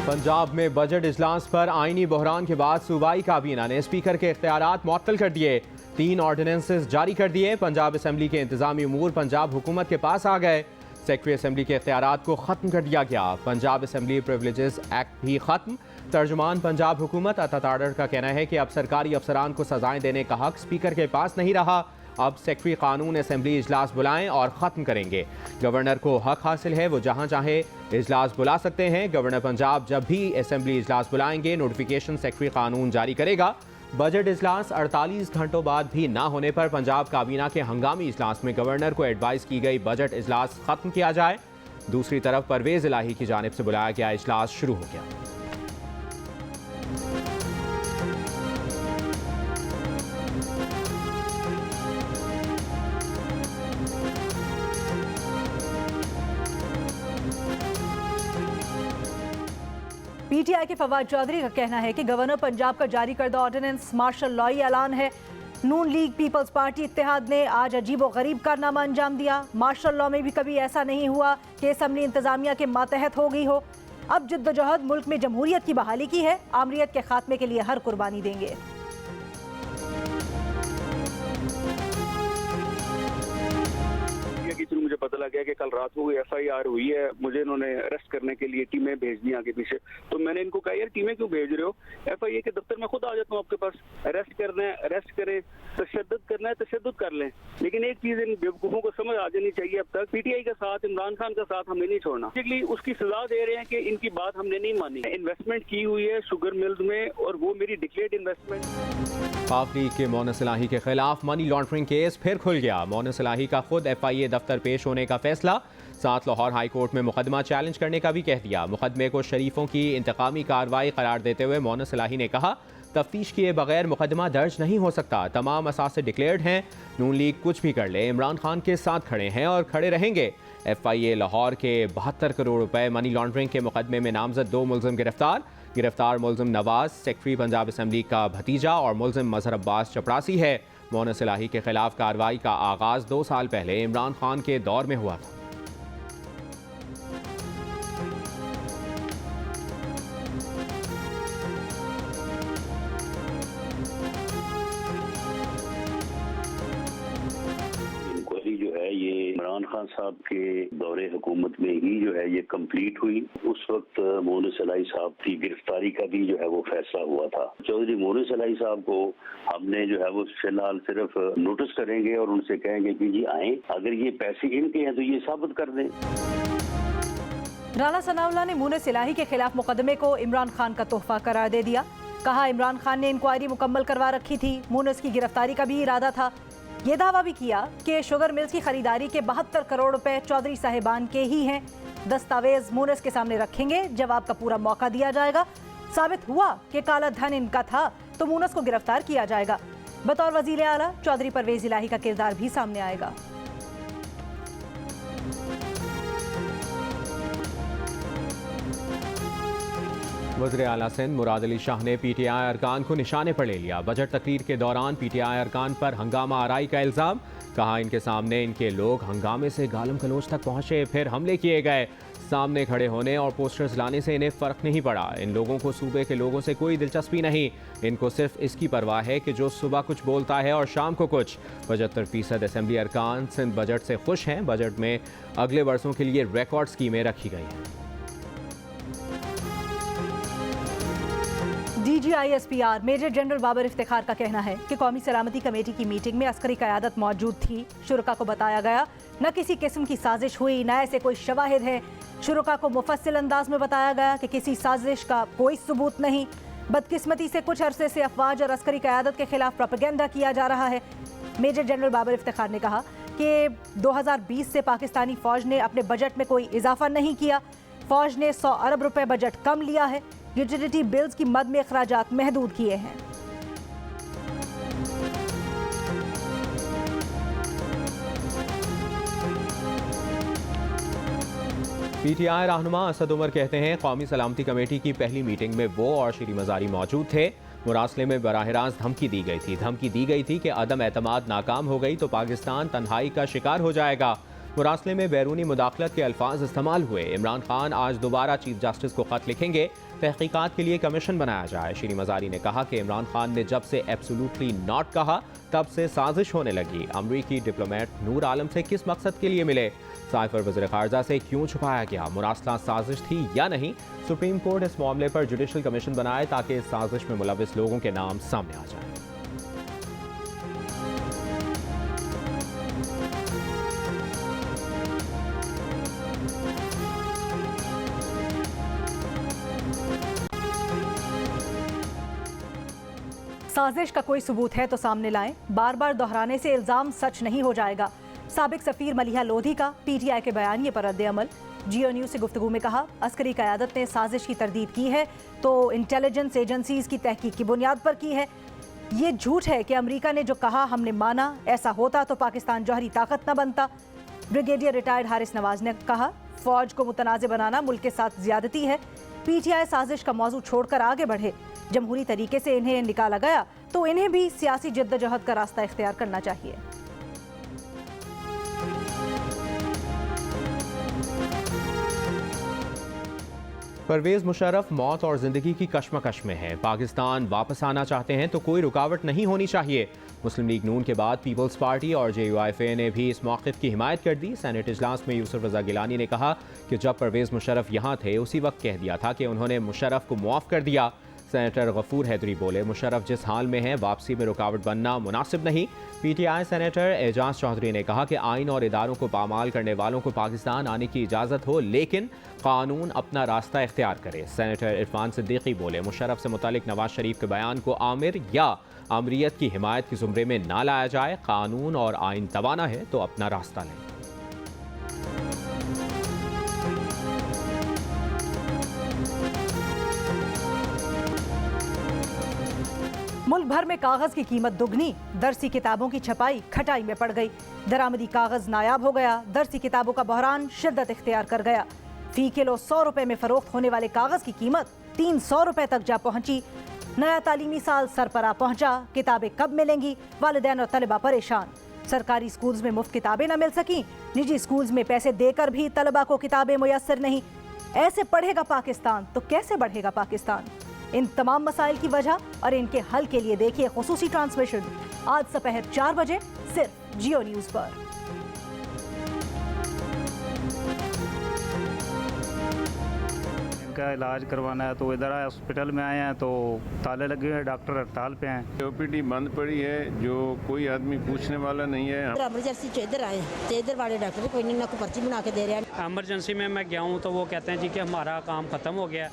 पंजाब में बजट इजलास पर आईनी बहरान के बाद सूबाई काबीना ने स्पीकर के इख्तियारात मुअत्तल कर दिए। 3 ऑर्डिनेंसेस जारी कर दिए। पंजाब असम्बली के इंतजामी उमूर पंजाब हुकूमत के पास आ गए। सेक्रेटरी असम्बली के इख्तियारात को ख़त्म कर दिया गया। पंजाब असम्बली प्रिविलेजेस एक्ट भी ख़त्म। तर्जुमान पंजाब हुकूमत अताताडर का कहना है कि अब सरकारी अफसरान को सजाएं देने का हक स्पीकर के पास नहीं रहा। अब सेक्रेटरी कानून असम्बली इजलास बुलाएं और ख़त्म करेंगे। गवर्नर को हक हासिल है, वो जहां चाहे इजलास बुला सकते हैं। गवर्नर पंजाब जब भी असम्बली इजलास बुलाएंगे नोटिफिकेशन सेक्रेटरी कानून जारी करेगा। बजट इजलास 48 घंटों बाद भी ना होने पर पंजाब काबीना के हंगामी इजलास में गवर्नर को एडवाइस की गई बजट इजलास ख़त्म किया जाए। दूसरी तरफ परवेज़ इलाही की जानिब से बुलाया गया इजलास शुरू हो गया। पीटीआई के फवाद चौधरी का कहना है कि गवर्नर पंजाब का जारी करदा ऑर्डिनेंस मार्शल लॉ ऐलान है। नून लीग पीपल्स पार्टी इत्तेहाद ने आज अजीबो गरीब कारनामा अंजाम दिया। मार्शल लॉ में भी कभी ऐसा नहीं हुआ कि असम्बली इंतजामिया के मातहत हो गई हो। अब जद्दोजहद मुल्क में जमहूरियत की बहाली की है। आमरीत के खात्मे के लिए हर कुर्बानी देंगे। मुझे पता लग गया कि कल रात को FIR हुई है, मुझे इन्होंने अरेस्ट करने के लिए टीमें भेज दी आगे पीछे। तो मैंने इनको कहा यार टीमें क्यों भेज रहे हो, FIA के दफ्तर में खुद आ जाता हूँ आपके पास। अरेस्ट करना है अरेस्ट करें, तशद्दुद करना है तशद्दुद कर लें, लेकिन एक चीज इन बेवकूफों को समझ आ जानी चाहिए, अब तक PTI का साथ, इमरान खान का साथ हमने नहीं छोड़ना। उसकी सजा दे रहे हैं कि इनकी बात हमने नहीं मानी। इन्वेस्टमेंट की हुई है शुगर मिल्स में और वो मेरी डिक्लेयर्ड इन्वेस्टमेंट। पाक लीग के मोनस इलाही के खिलाफ मनी लॉन्ड्रिंग केस फिर खुल गया। मोनस इलाही का खुद FIA दफ्तर पेश होने का फैसला। साथ लाहौर हाई कोर्ट में मुकदमा चैलेंज करने का भी कह दिया। मुकदमे को शरीफों की इंतकामी कार्रवाई करार देते हुए मोनस इलाही ने कहा तफ्तीश किए बगैर मुकदमा दर्ज नहीं हो सकता। तमाम असासे डिक्लेयर्ड हैं। नून लीग कुछ भी कर ले, इमरान खान के साथ खड़े हैं और खड़े रहेंगे। FIA लाहौर के 72 करोड़ रुपए मनी लॉन्ड्रिंग के मुकदमे में नामजद 2 मुलजिम गिरफ्तार मुलजिम नवाज सेक्रेटरी पंजाब असम्बली का भतीजा और मुलजिम मजहर अब्बास चपरासी है। मोनस इलाही के खिलाफ कार्रवाई का आगाज 2 साल पहले इमरान खान के दौर में हुआ था। इमरान खान साहब के दौरे हुकूमत में ही जो है ये कंप्लीट हुई। उस वक्त मोनस इलाही साहब की गिरफ्तारी का भी जो है वो फैसला हुआ था। चौधरी मोनस इलाही साहब को हमने जो है वो फिलहाल सिर्फ नोटिस करेंगे और उनसे कहेंगे कि जी आए, अगर ये पैसे इनके हैं तो ये साबित कर दें। राना सनाउल्लाह ने मोनस इलाही के खिलाफ मुकदमे को इमरान खान का तोहफा करार दे दिया। कहा इमरान खान ने इंक्वायरी मुकम्मल करवा रखी थी, मोनस की गिरफ्तारी का भी इरादा था। ये दावा भी किया कि शुगर मिल्स की खरीदारी के 72 करोड़ रुपए चौधरी साहिबान के ही हैं। दस्तावेज मोनस के सामने रखेंगे, जवाब का पूरा मौका दिया जाएगा। साबित हुआ कि काला धन इनका था तो मोनस को गिरफ्तार किया जाएगा। बतौर वजीर आला चौधरी परवेज इलाही का किरदार भी सामने आएगा। वज़ीर आला सिंध मुराद अली शाह ने PTI अरकान को निशाने पर ले लिया। बजट तकरीर के दौरान PTI अरकान पर हंगामा आराई का इल्ज़ाम। कहा इनके सामने इनके लोग हंगामे से गालम गलोच तक पहुंचे, फिर हमले किए गए। सामने खड़े होने और पोस्टर्स लाने से इन्हें फ़र्क नहीं पड़ा। इन लोगों को सूबे के लोगों से कोई दिलचस्पी नहीं, इनको सिर्फ इसकी परवाह है कि जो सुबह कुछ बोलता है और शाम को कुछ। 75% असम्बली अरकान सिंध बजट से खुश हैं। बजट में अगले वर्षों के लिए रिकॉर्ड स्कीमें रखी गई हैं। DGISPR major general Babar Iftikhar का कहना है कि कौमी सलामती कमेटी की मीटिंग में अस्करी क़यादत मौजूद थी। शुरका को बताया गया न किसी किस्म की साजिश हुई, न ऐसे कोई शवाहिद है। शुरका को मुफस्सिल अंदाज में बताया गया कि किसी साजिश का कोई सबूत नहीं। बदकिस्मती से कुछ अरसे से अफवाज और अस्करी क़यादत के खिलाफ प्रोपेगेंडा किया जा रहा है। मेजर जनरल बाबर इफ्तिखार ने कहा कि 2020 से पाकिस्तानी फ़ौज ने अपने बजट में कोई इजाफा नहीं किया। फ़ौज ने 100 अरब रुपए बजट कम लिया है। यूटिलिटी बिल्स की मद में अखराजात महदूद किए हैं। PTI रहनुमा असद उमर कहते हैं कौमी सलामती कमेटी की पहली मीटिंग में वो और श्री मजारी मौजूद थे। मुरासले में बराह रास्त धमकी दी गई थी कि अदम एतमाद नाकाम हो गई तो पाकिस्तान तन्हाई का शिकार हो जाएगा। मुरासले में बैरूनी मुदाखलत के अल्फाज इस्तेमाल हुए। इमरान खान आज दोबारा चीफ जस्टिस को खत लिखेंगे, तहकीकात के लिए कमीशन बनाया जाए। शीरी मजारी ने कहा कि इमरान खान ने जब से एब्सोल्युटली नॉट कहा तब से साजिश होने लगी। अमरीकी डिप्लोमेट नूर आलम से किस मकसद के लिए मिले? साइफर वज़ीर ख़ारजा से क्यों छुपाया गया? मुरासला साजिश थी या नहीं? सुप्रीम कोर्ट इस मामले पर जुडिशल कमीशन बनाए ताकि इस साजिश में मुलविस लोगों के नाम सामने आ जाए। साजिश का कोई सबूत है तो सामने लाएं। बार बार दोहराने से इल्जाम सच नहीं हो जाएगा। साबिक सफीर मलिहा लोधी का पीटीआई के बयानिए पर रद्द-ए-अमल। जियो न्यूज से गुफ्तगू में कहा, अस्करी क़यादत ने साजिश की तरदीद की है तो इंटेलिजेंस एजेंसीज की तहकीक की बुनियाद पर की है। ये झूठ है कि अमेरिका ने जो कहा हमने माना, ऐसा होता तो पाकिस्तान जौहरी ताकत न बनता। ब्रिगेडियर रिटायर्ड हारिस नवाज ने कहा, फौज को मुतनाज़ बनाना मुल्क के साथ ज्यादती है। पीटीआई साजिश का मौजू छोड़कर आगे बढ़े। जमहूरी तरीके से इन्हें निकाला गया तो इन्हें भी सियासी जद्दोजहद का रास्ता इख्तियार करना चाहिए। परवेज मुशर्रफ मौत और जिंदगी की कश्मकश में है। पाकिस्तान वापस आना चाहते हैं तो कोई रुकावट नहीं होनी चाहिए। मुस्लिम लीग नून के बाद पीपल्स पार्टी और JUIFA ने भी इस मौक़िफ़ की हिमायत कर दी। सेनेट इजलास में यूसुफ रज़ा गिलानी ने कहा कि जब परवेज मुशर्रफ यहाँ थे उसी वक्त कह दिया था कि उन्होंने मुशर्रफ को मुआफ़ कर दिया। सेनेटर गफूर हैदरी बोले, मुशर्रफ जिस हाल में है वापसी में रुकावट बनना मुनासिब नहीं। पीटीआई सेनेटर एजाज चौधरी ने कहा कि आइन और इदारों को पामाल करने वालों को पाकिस्तान आने की इजाज़त हो, लेकिन कानून अपना रास्ता इख्तियार करे। सेनेटर इरफान सिद्दीकी बोले, मुशर्रफ से मुतालिक नवाज शरीफ के बयान को आमिर या आमरीत की हिमायत के ज़ुमरे में ना लाया जाए। कानून और आइन तवाना है तो अपना रास्ता लें। मुल्क भर में कागज की कीमत दुगनी। दरसी किताबों की छपाई खटाई में पड़ गई। दरामदी कागज नायाब हो गया। दरसी किताबों का बहरान शिद्दत इख्तियार कर गया। फी किलो 100 रुपए में फरोख्त होने वाले कागज की कीमत 300 रुपए तक जा पहुंची। नया तालीमी साल सर पर आ पहुंचा। किताबें कब मिलेंगी? वालिदैन और तलबा परेशान। सरकारी स्कूल्स में मुफ्त किताबें न मिल सकी। निजी स्कूल्स में पैसे देकर भी तलबा को किताबें मुयस्सर नहीं। ऐसे पढ़ेगा पाकिस्तान तो कैसे बढ़ेगा पाकिस्तान? इन तमाम मसाइल की वजह और इनके हल के लिए देखिए खुसूसी ट्रांसमिशन आज दोपहर 4 बजे सिर्फ जियो न्यूज पर। इनका इलाज करवाना है तो इधर हॉस्पिटल में आए हैं तो ताले लगे हुए हैं, डॉक्टर हड़ताल पे हैं। OPD बंद पड़ी है, जो कोई आदमी पूछने वाला नहीं है। इमरजेंसी से इधर आए तो इधर वाले डॉक्टर कोई नहीं, ना कोई पर्ची बना के दे रहे हैं। एमरजेंसी में मैं गया हूँ तो वो कहते हैं जी कि हमारा काम खत्म हो गया।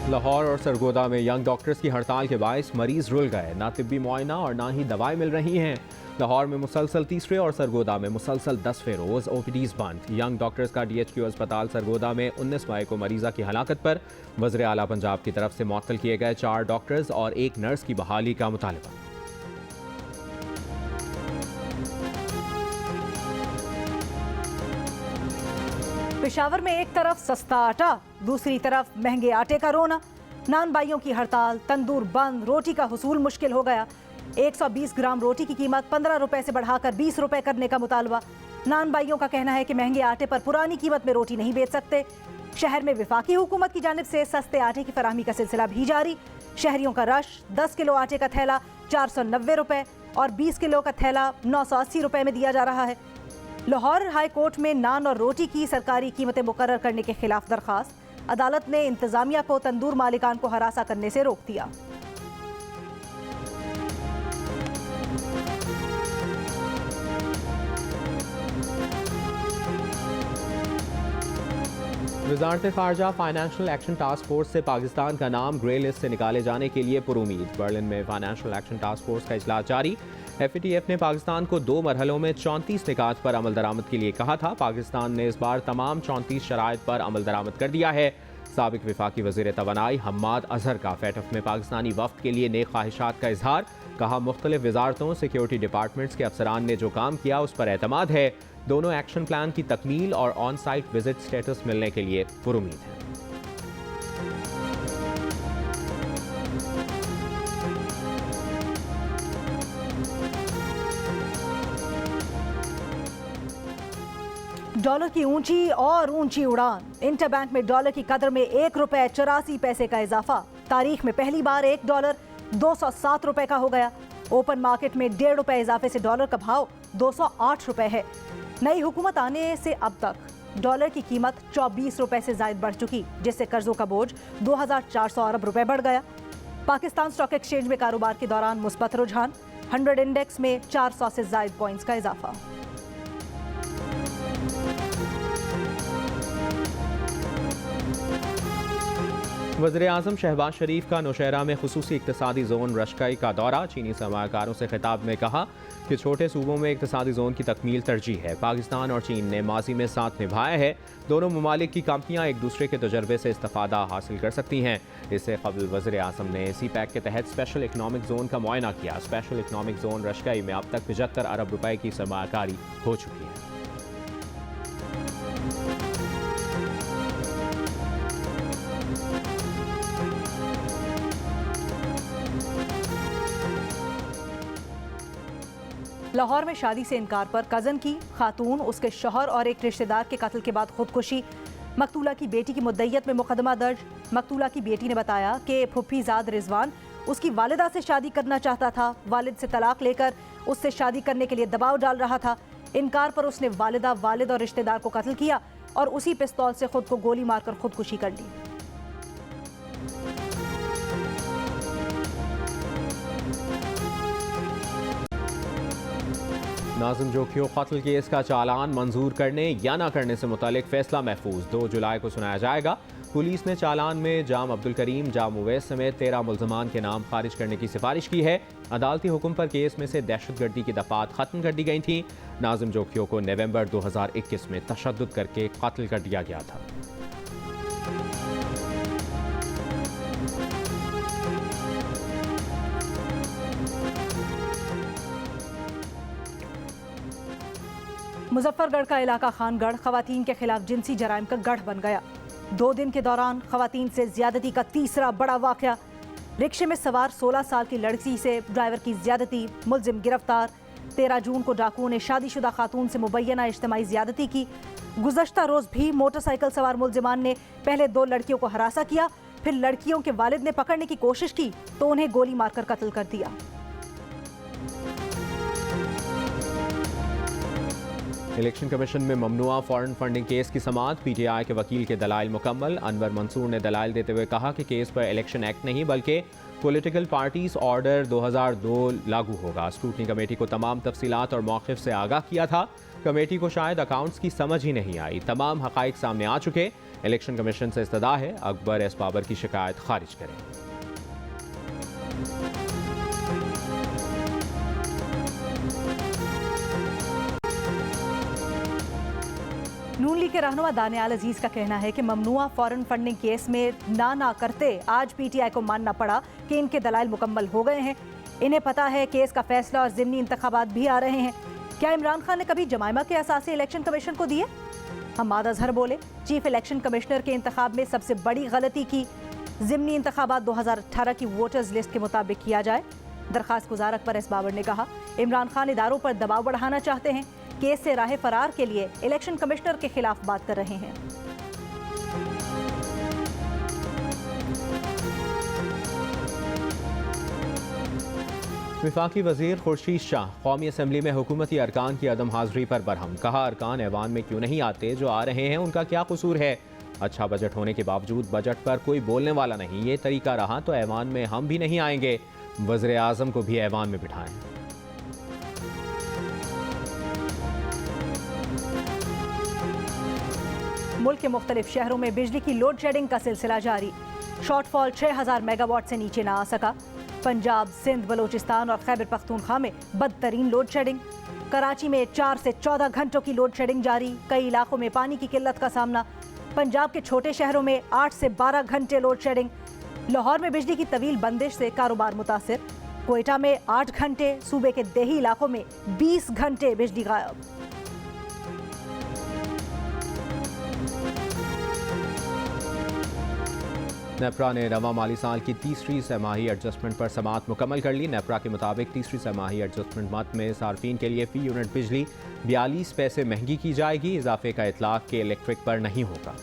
लाहौर और सरगोदा में यंग डॉक्टर्स की हड़ताल के बायस मरीज रुल गए। ना तिब्बी मुआयना और ना ही दवाएं मिल रही हैं। लाहौर में मुसलसल तीसरे और सरगोदा में मुसलसल 10वें रोज़ OPDs बंद। यंग डॉक्टर्स का DHQ अस्पताल सरगोदा में 19 मई को मरीज़ा की हलाकत पर वज़ीर आला पंजाब की तरफ से मुअत्तल किए गए 4 डॉक्टर्स और 1 नर्स की बहाली का मुतालबा। पेशावर में एक तरफ सस्ता आटा, दूसरी तरफ महंगे आटे का रोना। नान भाइयों की हड़ताल, तंदूर बंद, रोटी का हुसूल मुश्किल हो गया। 120 ग्राम रोटी की कीमत 15 रुपए से बढ़ाकर 20 रुपए करने का मुतालबा। नान भाइयों का कहना है कि महंगे आटे पर पुरानी कीमत में रोटी नहीं बेच सकते। शहर में विफाकी हुकूमत की जानिब से सस्ते आटे की फराहमी का सिलसिला भी जारी। शहरियों का रश। 10 किलो आटे का थैला 490 रुपए और 20 किलो का थैला 980 रुपए में दिया जा रहा है। लाहौर हाई कोर्ट में नान और रोटी की सरकारी कीमतें मुकर्रर करने के खिलाफ दरखास्त। अदालत ने इंतजामिया को तंदूर मालिकान को हरासा करने से रोक दिया। वज़ारत ख़ारजा फाइनेंशियल एक्शन टास्क फोर्स से पाकिस्तान का नाम ग्रे लिस्ट से निकाले जाने के लिए पुरुमीद। बर्लिन में फाइनेंशियल एक्शन टास्क फोर्स का इजलास जारी। FATF ने पाकिस्तान को 2 मरहलों में 34 निकात पर अमल दरामद के लिए कहा था। पाकिस्तान ने इस बार तमाम 34 शराइत पर अमल दरामद कर दिया है। साबिक विफाकी वज़ीर तवानाई हम्माद अजहर का FATF में पाकिस्तानी वफ्द के लिए नेक ख्वाहिशात का इजहार। कहा, मुख्तलिफ वजारतों सिक्योरिटी डिपार्टमेंट्स के अफसरान ने जो काम किया उस पर एतमाद है। दोनों एक्शन प्लान की तकमील और ऑन साइट विजिट स्टेटस मिलने के लिए पुरुमीद है। डॉलर की ऊंची और ऊंची उड़ान। इंटरबैंक में डॉलर की कदर में 1 रुपए 84 पैसे का इजाफा। तारीख में पहली बार 1 डॉलर 207 रुपए का हो गया। ओपन मार्केट में 1.5 रुपए इजाफे से डॉलर का भाव 208 रुपए है। नई हुकूमत आने से अब तक डॉलर की कीमत 24 रुपए से ज्यादा बढ़ चुकी, जिससे कर्जों का बोझ 2400 अरब रुपए बढ़ गया। पाकिस्तान स्टॉक एक्सचेंज में कारोबार के दौरान मुस्बत रुझान। 100 इंडेक्स में 400 से ज्यादा पॉइंट्स का इजाफा। वज़ीर-ए-आज़म शहबाज शरीफ का नौशहरा में खुसूसी इक़्तिसादी जोन रशकई का दौरा। चीनी सरमायाकारों से खिताब में कहा कि छोटे सूबों में इक़्तिसादी जोन की तकमील तरजीह है। पाकिस्तान और चीन ने माजी में साथ निभाया है। दोनों ममालिक की कंपनियां एक दूसरे के तजर्बे से इस्तिफ़ादा हासिल कर सकती हैं। इससे कबल वज़ीर-ए-आज़म ने CPEC के तहत स्पेशल इकनॉमिक जोन का मुआयना किया। स्पेशल इकनॉमिक जोन रशकई में अब तक 75 अरब रुपए की सरमायाकारी हो चुकी है। लाहौर में शादी से इनकार पर कज़न की खातून, उसके शौहर और एक रिश्तेदार के कत्ल के बाद खुदकुशी। मकतूला की बेटी की मुद्दइयत में मुकदमा दर्ज। मकतूला की बेटी ने बताया कि फुफीजाद रिजवान उसकी वालिदा से शादी करना चाहता था। वालिद से तलाक लेकर उससे शादी करने के लिए दबाव डाल रहा था। इनकार पर उसने वालिदा, वालिद और रिश्तेदार को कत्ल किया और उसी पिस्तौल से खुद को गोली मारकर खुदकुशी कर ली। नाज़िम जोखियों कत्ल केस का चालान मंजूर करने या ना करने से मुतालिक फैसला महफूज 2 जुलाई को सुनाया जाएगा। पुलिस ने चालान में जाम अब्दुल करीम, जाम उवैस समेत 13 मुल्ज़मान के नाम खारिज करने की सिफारिश की है। अदालती हुक्म पर केस में से दहशतगर्दी की दफात खत्म कर दी गई थी। नाज़िम जोखियों को नवंबर 2021 में तशद्दुद करके कत्ल कर दिया गया था। मुजफ्फरगढ़ का इलाका खानगढ़ खवातीन के खिलाफ जिनसी जराइम का गढ़ बन गया। 2 दिन के दौरान खवातीन से ज्यादती का तीसरा बड़ा वाकया। रिक्शे में सवार 16 साल की लड़की से ड्राइवर की ज्यादती, मुलजिम गिरफ्तार। 13 जून को डाकुओं ने शादीशुदा खातून से मुबैना इज्तिमाई ज्यादती की। गुज़श्ता रोज भी मोटरसाइकिल सवार मुलजिमान ने पहले 2 लड़कियों को हरासा किया, फिर लड़कियों के वालिद ने पकड़ने की कोशिश की तो उन्हें गोली मारकर कत्ल कर दिया। इलेक्शन कमीशन में ममनुआ फॉरेन फंडिंग केस की समाअत। PTI के वकील के दलाइल मुकम्मल। अनवर मंसूर ने दलाइल देते हुए कहा कि केस पर इलेक्शन एक्ट नहीं बल्कि पॉलिटिकल पार्टीज ऑर्डर 2002 लागू होगा। स्क्रूटनी कमेटी को तमाम तफसीलात और मौक़िफ़ से आगाह किया था। कमेटी को शायद अकाउंट्स की समझ ही नहीं आई। तमाम हक़ाइक़ सामने आ चुके। इलेक्शन कमीशन से इस्तदा है अकबर एस बाबर की शिकायत खारिज करें। नून लीग के रहनुमा दानियाल अजीज का कहना है कि ममनुआ फॉरेन फंडिंग केस में ना करते आज PTI को मानना पड़ा कि इनके दलाइल मुकम्मल हो गए हैं। इन्हें पता है केस का फैसला और ज़िमनी इंतखाबात भी आ रहे हैं। क्या इमरान खान ने कभी जमाइमा के असासे इलेक्शन कमीशन को दिए? हम्माद अजहर बोले, चीफ इलेक्शन कमिश्नर के इंतखाब में सबसे बड़ी गलती की। ज़िमनी इंतखाबात 2018 की वोटर्स लिस्ट के मुताबिक किया जाए। दरखास्त गुजार अकबर एस बाबर ने कहा, इमरान खान इदारों पर दबाव बढ़ाना चाहते हैं। केस से राह फरार के लिए इलेक्शन कमिश्नर के खिलाफ बात कर रहे हैं। वफाकी वज़ीर खुर्शीद शाह कौमी असम्बली में हुकूमती अरकान की अदम हाज़िरी पर बरहम। कहा, अरकान ऐवान में क्यों नहीं आते? जो आ रहे हैं उनका क्या कसूर है? अच्छा बजट होने के बावजूद बजट पर कोई बोलने वाला नहीं। ये तरीका रहा तो ऐवान में हम भी नहीं आएंगे। वज़ीर-ए-आज़म को भी ऐवान में बिठाएं। मुल्क के मुख्तलिफ शहरों में बिजली की लोड शेडिंग का सिलसिला जारी। शॉर्टफॉल 6000 मेगावाट से नीचे ना आ सका। पंजाब, सिंध, बलूचिस्तान और खैबर पख्तूनख्वा में बदतरीन लोड शेडिंग। कराची में 4 से 14 घंटों की लोड शेडिंग जारी। कई इलाकों में पानी की किल्लत का सामना। पंजाब के छोटे शहरों में 8 से 12 घंटे लोड शेडिंग। लाहौर में बिजली की तवील बंदिश से कारोबार मुतासिर। कोयटा में 8 घंटे, सूबे के देही इलाकों में 20 घंटे बिजली गायब। नेपरा ने रवा माली साल की तीसरी सहमाही एडजस्टमेंट पर समाअत मुकम्मल कर ली। नेपरा के मुताबिक तीसरी सहमाही एडजस्टमेंट मद में सार्फिन के लिए फ़ी यूनिट बिजली 42 पैसे महंगी की जाएगी। इजाफे का इतलाक के इलेक्ट्रिक पर नहीं होगा।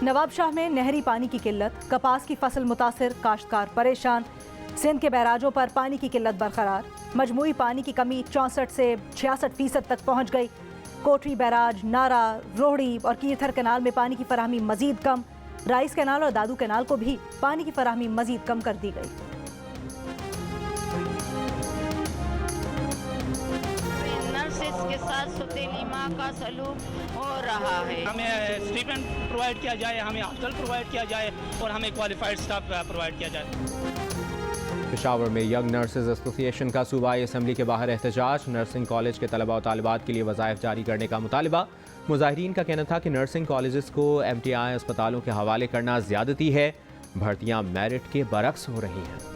नवाबशाह में नहरी पानी की किल्लत, कपास की फसल मुतासिर, काश्तकार परेशान। सिंध के बैराजों पर पानी की किल्लत बरकरार, मजमूई पानी की कमी 64 से 66% तक पहुंच गई। कोटरी बैराज, नारा, रोहड़ी और कीरथर कैनाल में पानी की फराहमी मजीद कम। राइस कैनाल और दादू कैनाल को भी पानी की फराहमी मजीद कम कर दी गई। के साथ सौतेली माँ का सलूक हो रहा है। हमें स्टीपेंड प्रोवाइड किया जाए, हमें हॉस्टल प्रोवाइड किया जाए और हमें क्वालिफाइड स्टाफ प्रोवाइड किया जाए। पेशावर में यंग नर्सेज एसोसिएशन का सूबाई असम्बली के बाहर एहतजाज। नर्सिंग कॉलेज के तलबा और तालिबात के लिए वज़ाइफ जारी करने का मुतालिबा। मुजाहिरीन का कहना था कि नर्सिंग कॉलेजेस को MTI अस्पतालों के हवाले करना ज़्यादती है। भर्तियाँ मेरिट के बरक्स हो रही हैं।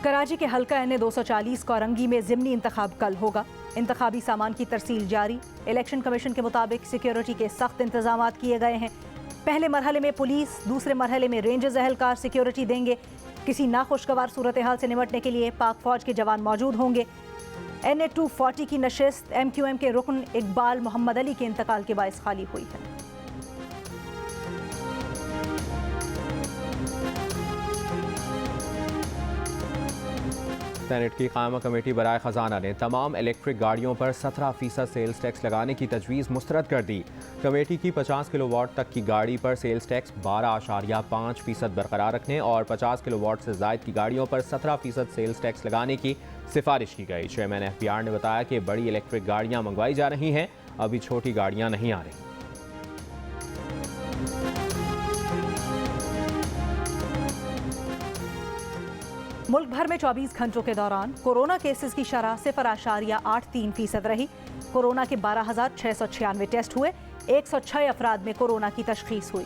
कराची के हल्का NA 240 कोरंगी में ज़िमनी इंतखाब कल होगा। इंतखाबी सामान की तरसील जारी। इलेक्शन कमीशन के मुताबिक सिक्योरिटी के सख्त इंतजाम किए गए हैं। पहले मरहले में पुलिस, दूसरे मरहले में रेंजर्स अहलकार सिक्योरिटी देंगे। किसी नाखुशगवार सूरत हाल से निपटने के लिए पाक फौज के जवान मौजूद होंगे। NA 240 की नशिस्त MQM के रुकन इकबाल मोहम्मद अली के इंतकाल के बायस खाली हुई है। सेनेट की कायमा कमेटी बराए ख़जाना ने तमाम इलेक्ट्रिक गाड़ियों पर 17% सेल्स टैक्स लगाने की तजवीज़ मुस्तरद कर दी। कमेटी की 50 किलोवाट तक की गाड़ी पर सेल्स टैक्स 12.5% बरकरार रखने और 50 किलोवाट से ज़ायद की गाड़ियों पर 17% सेल्स टैक्स लगाने की सिफारिश की गई। चेयरमैन FBR ने बताया कि बड़ी इलेक्ट्रिक गाड़ियाँ मंगवाई जा रही हैं, अभी छोटी गाड़ियाँ नहीं आ रही। मुल्क भर में 24 घंटों के दौरान कोरोना केसेस की शरह 0.83% रही। कोरोना के 12,696 टेस्ट हुए। 106 अफराद में कोरोना की तशखीस हुई।